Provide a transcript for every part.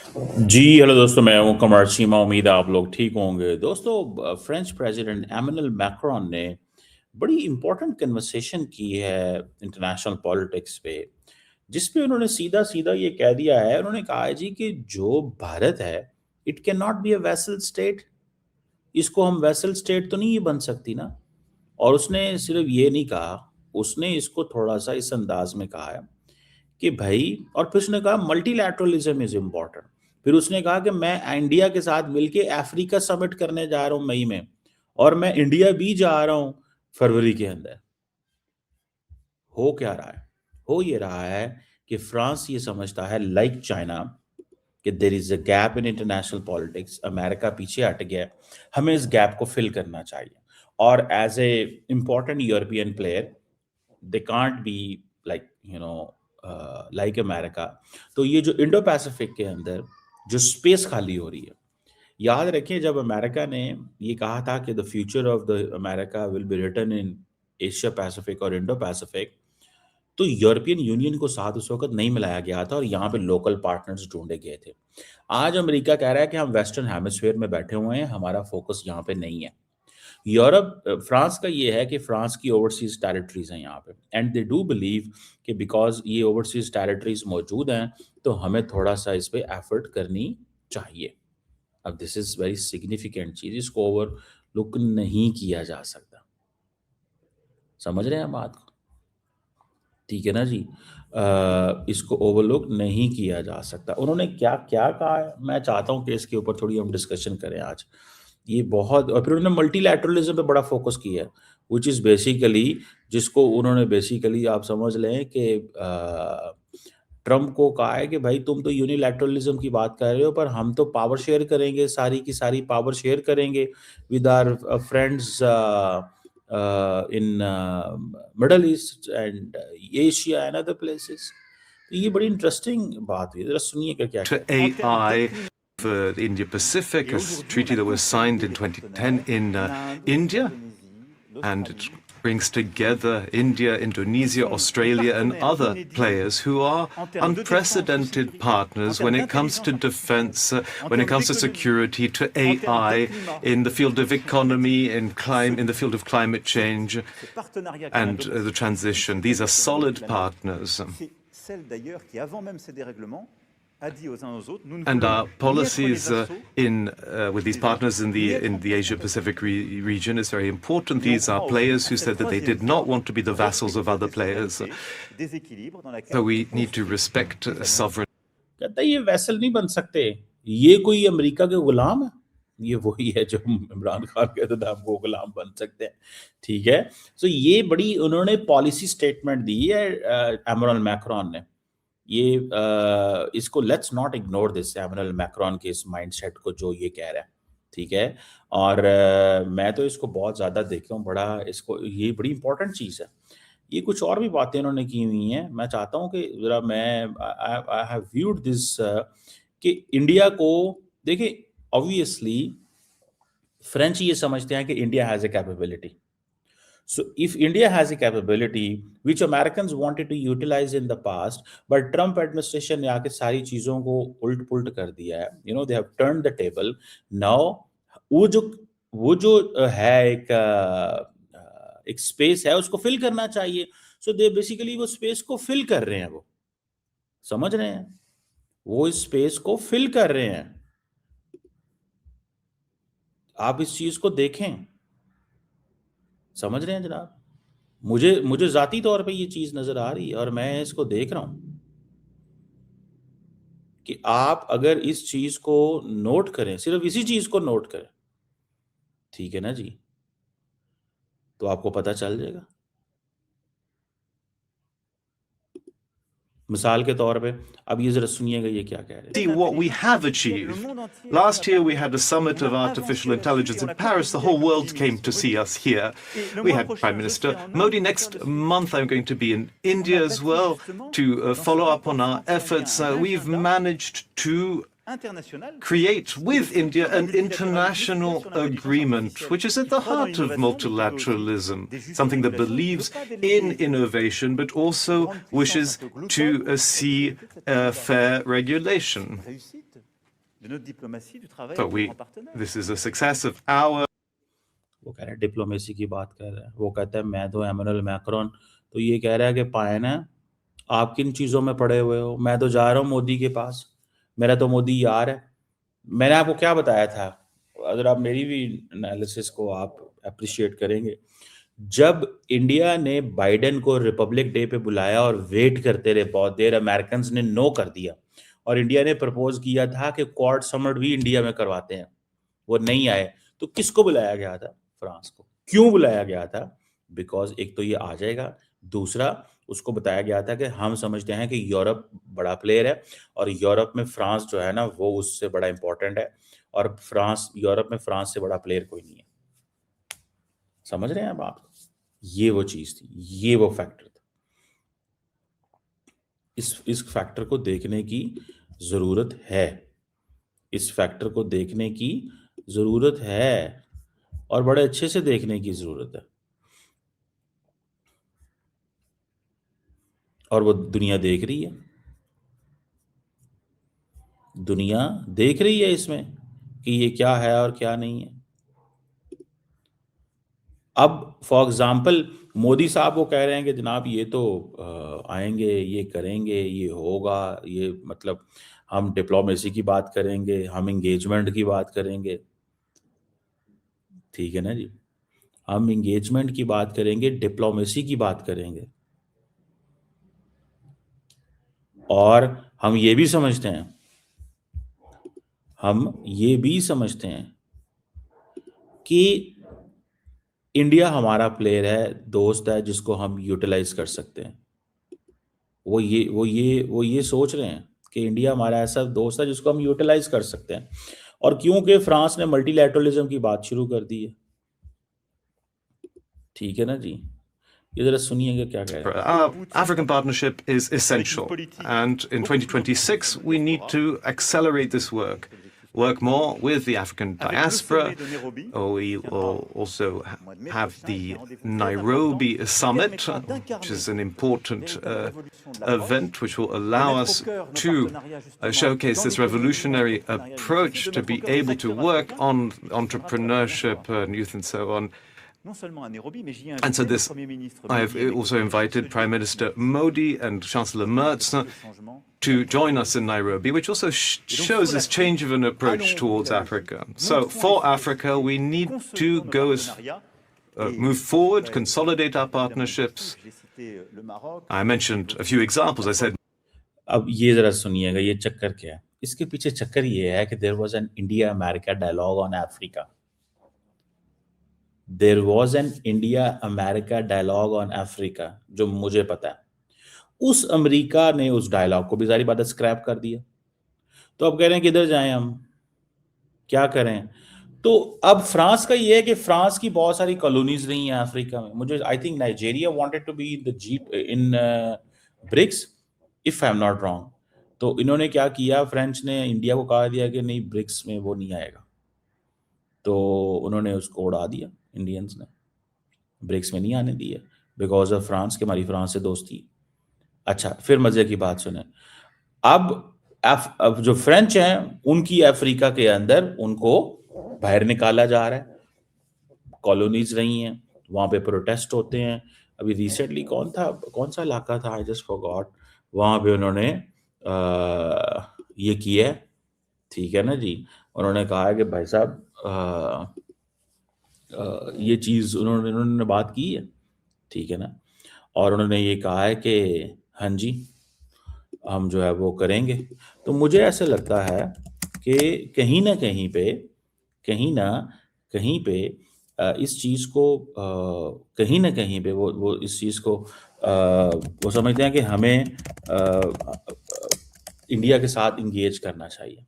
जी, hello दोस्तों, मैं हूँ कमर चीमा। उम्मीद है आप लोग ठीक होंगे। दोस्तों, फ्रेंच प्रेसिडेंट एमेनुअल मैक्रोन ने बड़ी इम्पोर्टेंट कन्वर्सेशन की है इंटरनेशनल पॉलिटिक्स पे, जिसपे उन्होंने सीधा-सीधा ये कह दिया है। उन्होंने कहा है जी कि जो भारत है, it can not be a vessel state. इसको हम वैसल स्टेट तो नहीं ये बन सकती ना। और उसने सिर्फ ये नहीं कहा, उसने इसको थोड़ा-सा इस अंदाज में कहा है कि भाई, और फिर उसने कहा मल्टीलैटरलिज्म इज इम्पोर्टेंट। फिर उसने कहा कि मैं इंडिया के साथ मिलके अफ्रीका समिट करने जा रहा हूं मई में, और मैं इंडिया भी जा रहा हूं फरवरी के अंदर। हो क्या रहा है? हो ये रहा है कि फ्रांस ये समझता है, लाइक चाइना, कि there is a gap in international politics. America पीछे हट गया है, हमें इस गैप को फिल करना चाहिए। और as a important European player, they can't be like like America. तो ये जो इंडो पैसिफिक के अंदर जो स्पेस खाली हो रही है, याद रखिए जब अमेरिका ने ये कहा था कि the future of the America will be written in Asia Pacific और इंडो पैसिफिक, तो यूरोपियन यूनियन को साथ उस वक्त नहीं मिलाया गया था और यहाँ पे लोकल पार्टनर्स ढूंढे गए थे। आज अमेरिका कह रहा है कि हम वेस्टर्न हेमिस्फीयर में बैठे हुए हैं, हमारा फोकस यहाँ पे नहीं है। फ्रांस का ये है कि फ्रांस की ओवरसीज टेरिटरीज हैं यहाँ पे, एंड दे डू बिलीव कि बिकॉज ये ओवरसीज टेरिटरीज मौजूद हैं, तो हमें थोड़ा सा इस पे एफर्ट करनी चाहिए। अब दिस इज वेरी सिग्निफिकेंट चीज, इसको ओवर लुक नहीं किया जा सकता। समझ रहे हैं बात को? ठीक है ना जी। इसको ओवरलुक नहीं किया जा सकता। उन्होंने क्या क्या कहा है, मैं चाहता हूँ कि इसके ऊपर थोड़ी हम डिस्कशन करें आज। ये बहुत, और फिर उन्होंने मल्टीलैटरलिज्म पे बड़ा फोकस किया है, व्हिच इज़ बेसिकली, जिसको उन्होंने बेसिकली आप समझ लें कि ट्रम्प को कहा है कि भाई तुम तो यूनिलैटरलिज्म की बात कर रहे हो, पर हम तो पावर शेयर करेंगे, सारी की सारी पावर शेयर करेंगे with our friends in Middle East and Asia and other places. तो ये बड़ी इंटरेस्टिंग बात हुई, जरा सुनिएगा क्या To कहते हैं। AI for the Indo-Pacific, a treaty that was signed in 2010 in India, and it brings together India, Indonesia, Australia, and other players who are unprecedented partners when it comes to defense, when it comes to security, to AI, in the field of economy, in the field of climate change and the transition. These are solid partners. And our policies with these partners in the Asia-Pacific region is very important. These are players who said that they did not want to be the vassals of other players. So we need to respect sovereignty. कहता है ये vessel नहीं बन सकते, ये कोई America के गुलाम है। ये वही है जो इमरान खान कहते थे हम वो गुलाम बन सकते हैं। ठीक है। सो ये बड़ी उन्होंने पॉलिसी स्टेटमेंट दी है एमरल मैक्रोन ने। ये इसको let's not ignore this, एमरल Macron के इस माइंडसेट को जो ये कह रहा है। ठीक है। और मैं तो इसको बहुत ज़्यादा देखता हूँ, बड़ा इसको, ये बड़ी इंपॉर्टेंट चीज़ है। ये कुछ और भी बातें उन्होंने की हुई हैं। मैं चाहता हूँ कि ज़रा मैं आई हैव व्यूड दिस कि इंडिया को देखिए, ऑब्वियसली फ्रेंच ये समझते हैं कि India has a capability. So if India has a capability which Americans wanted to utilize in the past, but Trump administration ने आके सारी चीजों को उल्ट पुल्ट कर दिया है, they have turned the table. Now वो जो है एक स्पेस है, उसको फिल करना चाहिए। सो दे बेसिकली वो स्पेस को फिल कर रहे हैं, वो समझ रहे हैं, वो इस स्पेस को फिल कर रहे हैं। आप इस चीज को देखें, समझ रहे हैं जनाब। मुझे मुझे जाती तौर पे ये चीज नजर आ रही है और मैं इसको देख रहा हूं कि आप अगर इस चीज को नोट करें, सिर्फ इसी चीज को नोट करें, ठीक है ना जी, तो आपको पता चल जाएगा। मिसाल के तौर पे अब ये जरा सुनिएगा ये क्या कह रहे हैं। See what we have achieved. Last year we had a summit of artificial intelligence in Paris. The whole world came to see us here. We had Prime Minister Modi. Next month I'm going to be in India as well to follow up on our efforts. We've managed to create with India an international agreement which is at the heart of multilateralism, something that believes in innovation but also wishes to see fair regulation. So this is a success of our. वो कह रहे हैं diplomacy की बात कर रहे हैं, वो कहता है मैं तो एमैनुअल मैक्रोन, तो ये कह रहा है कि पायन है आप किन चीज़ों में पड़े हुए हो, मैं तो जा रहा हूँ मोदी के पास, मेरा तो मोदी यार है। मैंने आपको क्या बताया था, अगर आप मेरी भी एनालिसिस को आप अप्रिशिएट करेंगे, जब इंडिया ने बाइडेन को रिपब्लिक डे पे बुलाया और वेट करते रहे बहुत देर, अमेरिकन ने नो कर दिया और इंडिया ने प्रपोज किया था कि क्वाड समिट भी इंडिया में करवाते हैं, वो नहीं आए, तो किसको बुलाया गया था? फ्रांस को। क्यों बुलाया गया था? बिकॉज एक तो ये आ जाएगा, दूसरा उसको बताया गया था कि हम समझते हैं कि यूरोप बड़ा प्लेयर है और यूरोप में फ्रांस जो है ना वो उससे बड़ा इंपॉर्टेंट है, और फ्रांस यूरोप में फ्रांस से बड़ा प्लेयर कोई नहीं है। समझ रहे हैं अब आप? ये वो चीज थी, ये वो फैक्टर था। इस फैक्टर को देखने की जरूरत है, इस फैक्टर को देखने की जरूरत है और बड़े अच्छे से देखने की जरूरत है। और वो दुनिया देख रही है, दुनिया देख रही है इसमें कि ये क्या है और क्या नहीं है। अब फॉर एग्जाम्पल मोदी साहब वो कह रहे हैं कि जनाब ये तो आएंगे, ये करेंगे, ये होगा, ये मतलब हम डिप्लोमेसी की बात करेंगे, हम इंगेजमेंट की बात करेंगे, ठीक है ना जी, हम इंगेजमेंट की बात करेंगे, डिप्लोमेसी की बात करेंगे, और हम ये भी समझते हैं, हम ये भी समझते हैं कि इंडिया हमारा प्लेयर है, दोस्त है, जिसको हम यूटिलाइज कर सकते हैं। वो ये सोच रहे हैं कि इंडिया हमारा ऐसा दोस्त है जिसको हम यूटिलाइज कर सकते हैं, और क्योंकि फ्रांस ने मल्टीलैटरलिज्म की बात शुरू कर दी है, ठीक है ना जी, ये जरा सुनिएगा क्या कह रहे हैं। Our African partnership is essential, and in 2026 we need to accelerate this work more with the African diaspora. We will also have the Nairobi summit, which is an important event which will allow us to showcase this revolutionary approach to be able to work on entrepreneurship and youth and so on. And so this, I have also invited Prime Minister Modi and Chancellor Merz to join us in Nairobi, which also shows this change of an approach towards Africa. So for Africa, we need to go move forward, consolidate our partnerships. I mentioned a few examples. I said, अब ये जरा सुनिएगा, ये चक्कर क्या है? इसके पीछे चक्कर ये है कि there was an India America dialogue on Africa. There was an India America dialogue on Africa, जो मुझे पता है। उस अमेरिका ने उस डायलॉग को भी जारी बात स्क्रैप कर दिया। तो अब कह रहे हैं किधर जाएं हम, क्या करें? तो अब फ्रांस का ये है कि फ्रांस की बहुत सारी कॉलोनीज रही हैं अफ्रीका में। मुझे I think Nigeria wanted to be in BRICS, if I am not wrong. तो इन्होंने क्या किया, फ्रेंच ने इंडिया को कहा दिया कि नहीं, ब्रिक्स में वो नहीं आएगा, तो उन्होंने उसको उड़ा दिया, इंडियंस ने ब्रिक्स में नहीं आने दिया बिकॉज ऑफ फ्रांस के, हमारी फ्रांस से दोस्ती। अच्छा, फिर मजे की बात सुने, अब जो फ्रेंच हैं उनकी अफ्रीका के अंदर उनको बाहर निकाला जा रहा है, कॉलोनीज रही हैं, वहां पे प्रोटेस्ट होते हैं। अभी रिसेंटली कौन सा इलाका था, आई जस्ट फॉरगॉट, वहां पे उन्होंने ये किया है, ठीक है ना जी, उन्होंने कहा है कि भाई साहब ये चीज उन्होंने बात की है, ठीक है ना, और उन्होंने ये कहा है कि हाँ जी हम जो है वो करेंगे। तो मुझे ऐसा लगता है कि कहीं ना कहीं पे इस चीज को कहीं ना कहीं पे वो इस चीज को वो समझते हैं कि हमें इंडिया के साथ इंगेज करना चाहिए,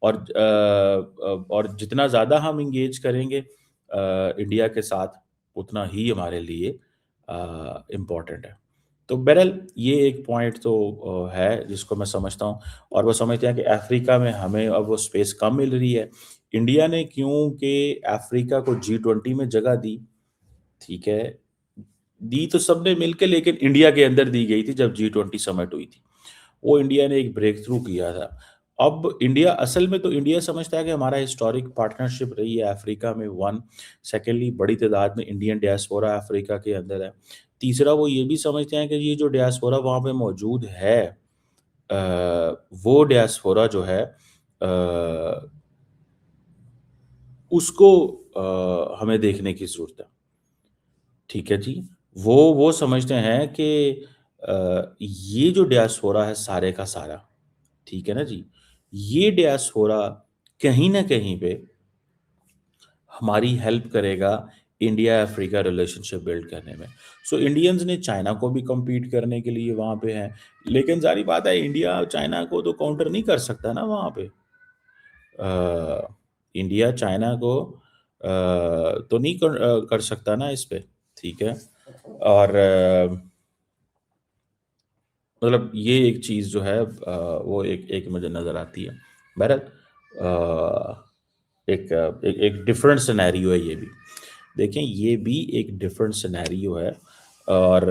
और जितना ज़्यादा हम इंगेज करेंगे इंडिया के साथ, उतना ही हमारे लिए इम्पोर्टेंट है। तो बहरहाल ये एक पॉइंट तो है जिसको मैं समझता हूँ, और वो समझते हैं कि अफ्रीका में हमें अब वो स्पेस कम मिल रही है। इंडिया ने क्योंकि अफ्रीका को G20 में जगह दी, ठीक है, दी तो सबने मिलकर, लेकिन इंडिया के अंदर दी गई थी जब G20 समिट हुई थी, वो इंडिया ने एक ब्रेक थ्रू किया था। अब इंडिया असल में तो इंडिया समझता है कि हमारा हिस्टोरिक पार्टनरशिप रही है अफ्रीका में, वन। सेकेंडली, बड़ी तादाद में इंडियन डियास्पोरा अफ्रीका के अंदर है। तीसरा, वो ये भी समझते हैं कि ये जो डियास्पोरा वहाँ पे मौजूद है, वो डियास्पोरा जो है उसको हमें देखने की ज़रूरत है। ठीक है जी। वो समझते हैं कि ये जो डियास्पोरा है सारे का सारा, ठीक है ना जी? ये डियास्पोरा कहीं न कहीं पे हमारी हेल्प करेगा इंडिया अफ्रीका रिलेशनशिप बिल्ड करने में। सो इंडियंस ने चाइना को भी कम्पीट करने के लिए वहाँ पे हैं, लेकिन ज़ाहिर बात है इंडिया चाइना को तो काउंटर नहीं कर सकता ना वहाँ पे। इंडिया चाइना को तो नहीं कर सकता ना इस पे, ठीक है? और मतलब ये एक चीज़ जो है वो एक एक मुझे नज़र आती है। बहरहाल एक डिफरेंट सिनेरियो है ये भी। देखें, ये भी एक डिफरेंट सिनेरियो है और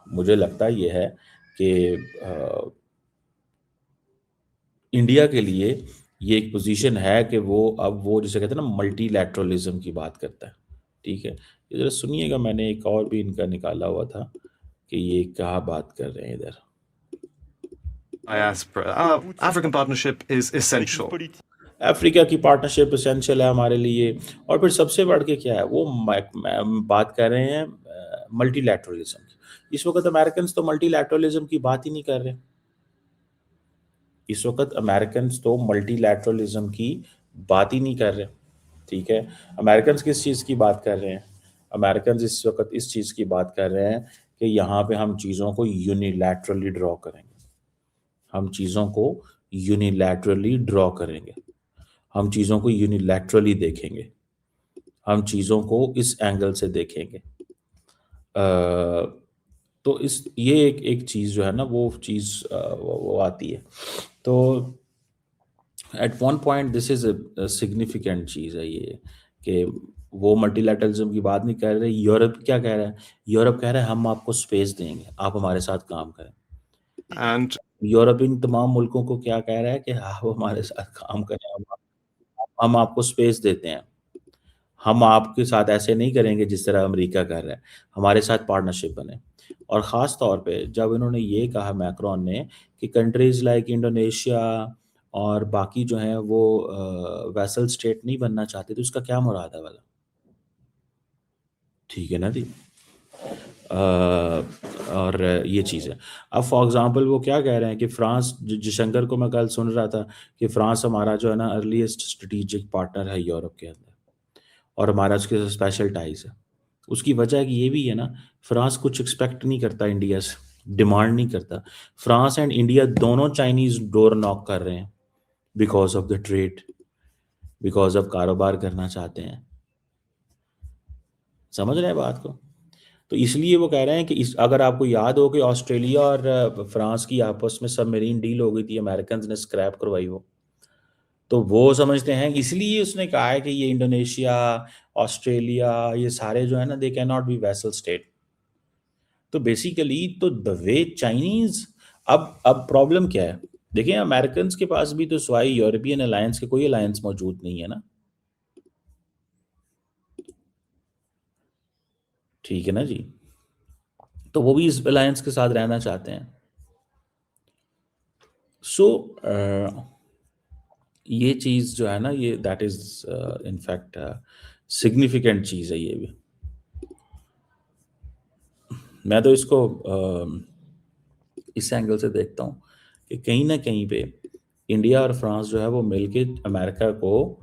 मुझे लगता ये है कि इंडिया के लिए ये एक पोजीशन है कि वो जिसे कहते हैं ना मल्टीलैटरलिज्म की बात करता है, ठीक है? ये ज़रा सुनिएगा, मैंने एक और भी इनका निकाला हुआ था कि ये क्या बात कर रहे हैं इधर। Diaspora. African partnership is essential. Africa की पार्टनरशिप एसेंशियल है हमारे लिए। और फिर सबसे बढ़ के क्या है, वो बात कर रहे हैं मल्टीलैटरलिज्म की। इस वक्त अमेरिकन तो मल्टीलैटरलिज्म की बात ही नहीं कर रहे। इस वक्त अमेरिकन तो मल्टीलैटरलिज्म की बात ही नहीं कर रहे, ठीक है? अमेरिकन किस चीज़ की बात कर रहे हैं? अमेरिकन इस वक्त इस चीज़ की बात कर रहे हैं कि यहाँ पे हम चीज़ों को यूनिलैटरली ड्रॉ करेंगे। हम चीज़ों को यूनिलैटरली ड्रॉ करेंगे। हम चीज़ों को यूनिलैटरली देखेंगे। हम चीज़ों को इस एंगल से देखेंगे। तो इस ये एक चीज़ जो है ना, वो चीज़ वो आती है। तो eight one point this is a significant चीज़ है ये, कि वो मल्टीलैटरलिज्म की बात नहीं कर रहे। यूरोप क्या कह रहा है? यूरोप कह रहा है हम आपको स्पेस देंगे, आप हमारे साथ काम करें। And यूरोप इन तमाम मुल्कों को क्या कह रहा है कि आप हमारे साथ काम करें, हम आपको स्पेस देते हैं। हम आपके साथ ऐसे नहीं करेंगे जिस तरह अमेरिका कर रहा है, हमारे साथ पार्टनरशिप बने। और ख़ास तौर पे जब इन्होंने ये कहा मैक्रोन ने कि कंट्रीज़ लाइक इंडोनेशिया और बाकी जो हैं वो वैसल स्टेट नहीं बनना चाहते, तो इसका क्या मुराद है भला? ठीक है ना जी? और ये चीज़ है। अब फॉर एग्ज़ाम्पल वो क्या कह रहे हैं कि फ्रांस, जयशंकर को मैं कल सुन रहा था कि फ्रांस हमारा जो है ना अर्लीस्ट स्ट्रेटेजिक पार्टनर है यूरोप के अंदर, और हमारा उसके साथ स्पेशल टाइज़ है। उसकी वजह कि ये भी है ना, फ्रांस कुछ एक्सपेक्ट नहीं करता इंडिया से, डिमांड नहीं करता। फ्रांस एंड इंडिया दोनों चाइनीज़ डोर नॉक कर रहे हैं because of the trade, because of कारोबार करना चाहते हैं। समझ रहे हैं बात को? तो इसलिए वो कह रहे हैं कि अगर आपको याद हो कि ऑस्ट्रेलिया और फ्रांस की आपस में सबमरीन डील हो गई थी, अमेरिकन ने स्क्रैप करवाई वो। तो वो समझते हैं, इसलिए उसने कहा है कि ये इंडोनेशिया, ऑस्ट्रेलिया, ये सारे जो है ना, they can not be vessel state. तो बेसिकली तो द वे चाइनीज, अब प्रॉब्लम क्या है? देखिए, अमेरिकन के पास भी तो स्वाई यूरोपियन अलायंस के कोई अलायंस मौजूद नहीं है ना, ठीक है ना जी? तो वो भी इस अलायंस के साथ रहना चाहते हैं। सो ये चीज़ जो है ना, ये दैट इज़ इनफैक्ट सिग्निफिकेंट चीज़ है ये भी। मैं तो इसको इस एंगल से देखता हूँ कि कहीं न कहीं पे इंडिया और फ्रांस जो है वो मिलके अमेरिका को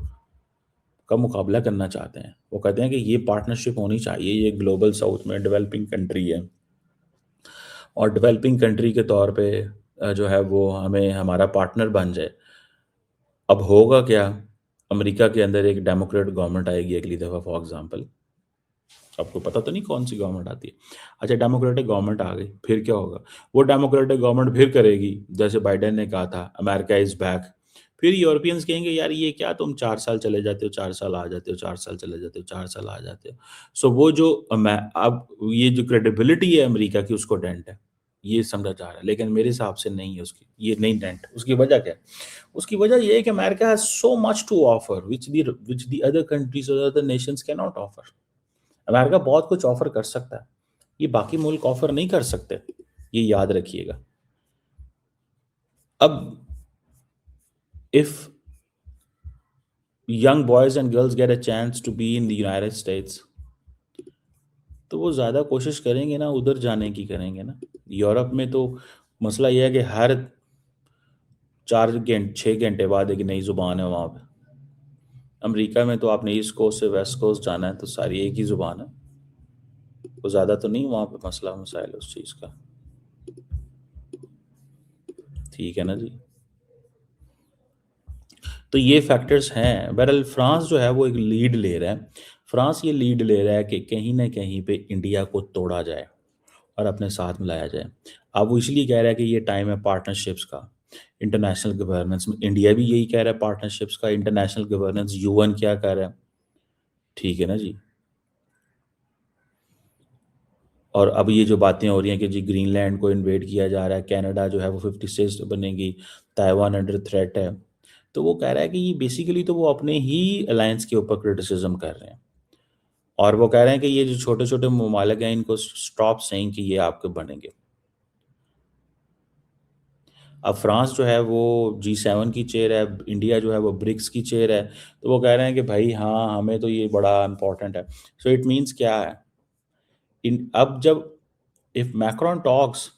का मुकाबला करना चाहते हैं। वो कहते हैं कि ये पार्टनरशिप होनी चाहिए, ये ग्लोबल साउथ में डेवलपिंग कंट्री है और डेवलपिंग कंट्री के तौर पे जो है वो हमें हमारा पार्टनर बन जाए। अब होगा क्या? अमेरिका के अंदर एक डेमोक्रेट गवर्नमेंट आएगी अगली दफ़ा फॉर एग्ज़ाम्पल। आपको पता तो नहीं कौन-सी गवर्नमेंट आती है। अच्छा, डेमोक्रेटिक गवर्नमेंट आ गई, फिर क्या होगा? वो डेमोक्रेटिक गवर्नमेंट फिर करेगी, जैसे बाइडेन ने कहा था, अमेरिका इज़ बैक। फिर यूरोपियंस कहेंगे, यार ये क्या तुम 4 साल चले जाते हो, 4 साल आ जाते हो, 4 साल चले जाते हो, 4 साल आ जाते हो। सो वो जो अब ये जो क्रेडिबिलिटी है अमेरिका की, उसको डेंट है। ये समझा जा रहा है, लेकिन मेरे हिसाब से नहीं है उसकी, ये नहीं टेंट। उसकी वजह क्या है? उसकी वजह ये है कि America has so much to offer which the other countries और other nations can not offer. America बहुत कुछ ऑफर कर सकता है, ये बाकी मुल्क ऑफर नहीं कर सकते, ये याद रखिएगा। अब if young boys and girls get a chance to be in the United States, तो वो ज़्यादा कोशिश करेंगे ना उधर जाने की करेंगे ना। यूरोप में तो मसला ये है कि हर 4 घंटे 6 घंटे बाद एक नई ज़ुबान है वहाँ पे। अमेरिका में तो आपने ईस्ट कोस्ट से वेस्ट कोस्ट जाना है तो सारी एक ही ज़ुबान है। तो ज़्यादा तो नहीं वहाँ पे मसला मसाइल उस चीज़ का। ठीक है ना जी? तो ये फैक्टर्स हैं। बहरहाल फ्रांस जो है वो एक लीड ले रहा है। फ्रांस ये लीड ले रहा है कि कहीं न कहीं पे इंडिया को तोड़ा जाए और अपने साथ मिलाया जाए। अब वो इसलिए कह रहा है कि ये टाइम है पार्टनरशिप्स का, इंटरनेशनल गवर्नेंस में। इंडिया भी यही कह रहा है पार्टनरशिप्स का, इंटरनेशनल गवर्नेंस। यूएन क्या कर रहा है? ठीक है ना जी? और अब ये जो बातें हो रही हैं कि जी ग्रीनलैंड को इन्वेड किया जा रहा है, कनाडा जो है वो 56 बनेगी, ताइवान अंडर थ्रेट है। तो वो कह रहा है कि ये बेसिकली तो वो अपने ही अलायंस के ऊपर क्रिटिसिज्म कर रहे हैं। और वो कह रहे हैं कि ये जो छोटे-छोटे ममालिक हैं इनको स्टॉप सेइंग कि ये आपके बनेंगे। अब फ्रांस जो है वो G7 की चेयर है, इंडिया जो है वो ब्रिक्स की चेयर है। तो वो कह रहे हैं कि भाई हाँ, हमें तो ये बड़ा इम्पोर्टेंट है। सो इट मीन्स क्या है? इन अब जब इफ मैक्रोन टॉक्स,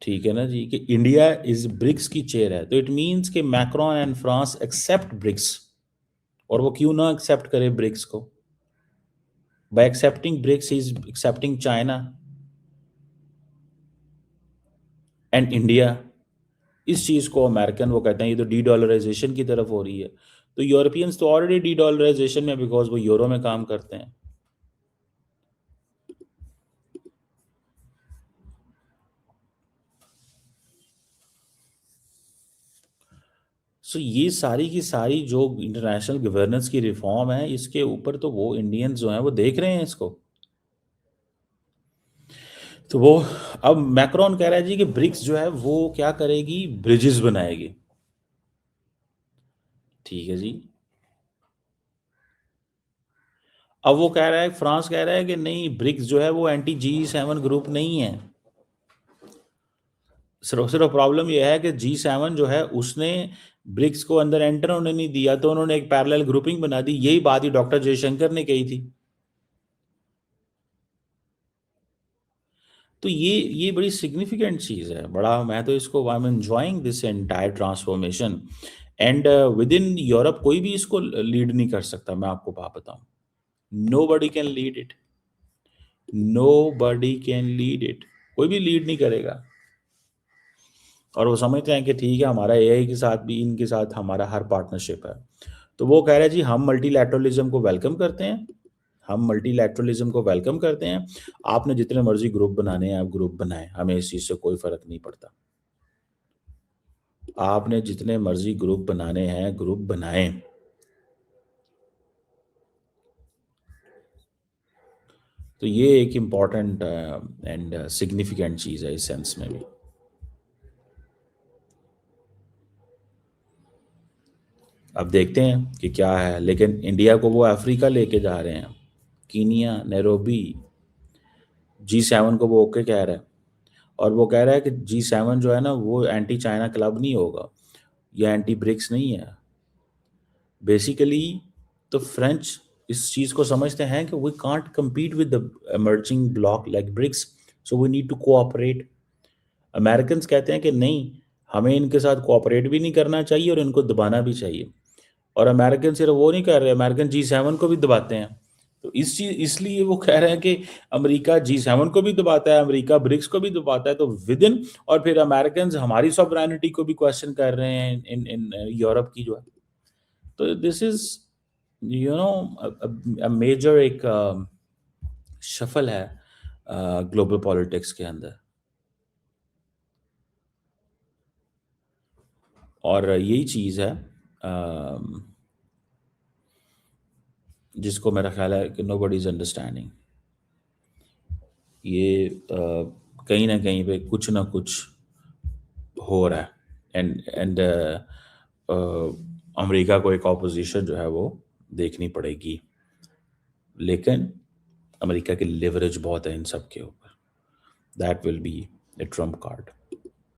ठीक है ना जी, कि इंडिया इज ब्रिक्स की चेयर है, तो इट मीन्स कि Macron and France accept BRICS. और वो क्यों ना एक्सेप्ट करे ब्रिक्स को? By accepting BRICS he is accepting China and India. इस चीज़ को अमेरिकन वो कहते हैं ये तो डी डॉलराइजेशन की तरफ हो रही है। तो यूरोपियंस तो ऑलरेडी डी डॉलराइजेशन में, बिकॉज वो यूरो में काम करते हैं। सो ये सारी की सारी जो इंटरनेशनल गवर्नेंस की रिफॉर्म है, इसके ऊपर तो वो इंडियंस जो हैं वो देख रहे हैं इसको। तो वो अब मैक्रोन कह रहा है जी कि ब्रिक्स जो है वो क्या करेगी? ब्रिजेस बनाएगी। ठीक है जी। अब वो कह रहा है, फ्रांस कह रहा है कि नहीं, ब्रिक्स जो है वो एंटी G7 ग्रुप नहीं है। सिर्फ सिर्फ प्रॉब्लम ये है कि G7 जो है उसने ब्रिक्स को अंदर एंटर होने नहीं दिया, तो उन्होंने एक पैरेलल ग्रुपिंग बना दी। यही बात ही डॉक्टर जयशंकर ने कही थी। तो ये बड़ी सिग्निफिकेंट चीज़ है। बड़ा मैं तो इसको I am enjoying this entire transformation. And with in Europe कोई भी इसको लीड नहीं कर सकता, मैं आपको बात बताऊं। Nobody can lead it. Nobody can lead it. कोई भी लीड नहीं करेगा। और वो समझते हैं कि ठीक है, हमारा एआई के साथ भी, इनके साथ हमारा हर पार्टनरशिप है। तो वो कह रहे हैं जी हम मल्टीलैटरलिज्म को वेलकम करते हैं। हम मल्टीलैटरलिज्म को वेलकम करते हैं। आपने जितने मर्जी ग्रुप बनाने हैं आप ग्रुप बनाएं, हमें इस चीज़ से कोई फ़र्क नहीं पड़ता। आपने जितने मर्जी ग्रुप बनाने हैं ग्रुप बनाएं। तो ये एक इम्पॉर्टेंट एंड सिग्निफिकेंट चीज़ है इस सेंस में भी। अब देखते हैं कि क्या है, लेकिन इंडिया को वो अफ्रीका लेके जा रहे हैं, कीनिया, नैरोबी। G7 को वो ओके कह रहा है। और वो कह रहा है कि G7 जो है ना वो एंटी चाइना क्लब नहीं होगा, या एंटी ब्रिक्स नहीं है। बेसिकली तो फ्रेंच इस चीज़ को समझते हैं कि we can't compete with the emerging bloc like BRICS, so we need to cooperate. Americans कहते हैं कि नहीं, हमें इनके साथ कोऑपरेट भी नहीं करना चाहिए और इनको दबाना भी चाहिए। और अमेरिकन सिर्फ वो नहीं कर रहे, अमेरिकन G7 को भी दबाते हैं। तो इस चीज इसलिए वो कह रहे हैं कि अमेरिका G7 को भी दबाता है, अमेरिका ब्रिक्स को भी दबाता है, तो विद इन। और फिर अमेरिकन हमारी सॉवरेनिटी को भी क्वेश्चन कर रहे हैं इन इन यूरोप की जो है। तो दिस इज मेजर एक शफल है ग्लोबल पॉलिटिक्स के अंदर। और यही चीज़ है जिसको मेरा ख्याल है कि नो बडी इज अंडरस्टैंडिंग। ये कहीं ना कहीं पे कुछ ना कुछ हो रहा है, एंड अमेरिका को एक ऑपोजिशन जो है वो देखनी पड़ेगी, लेकिन अमेरिका की लिवरेज बहुत है इन सब के ऊपर. That will be A Trump card.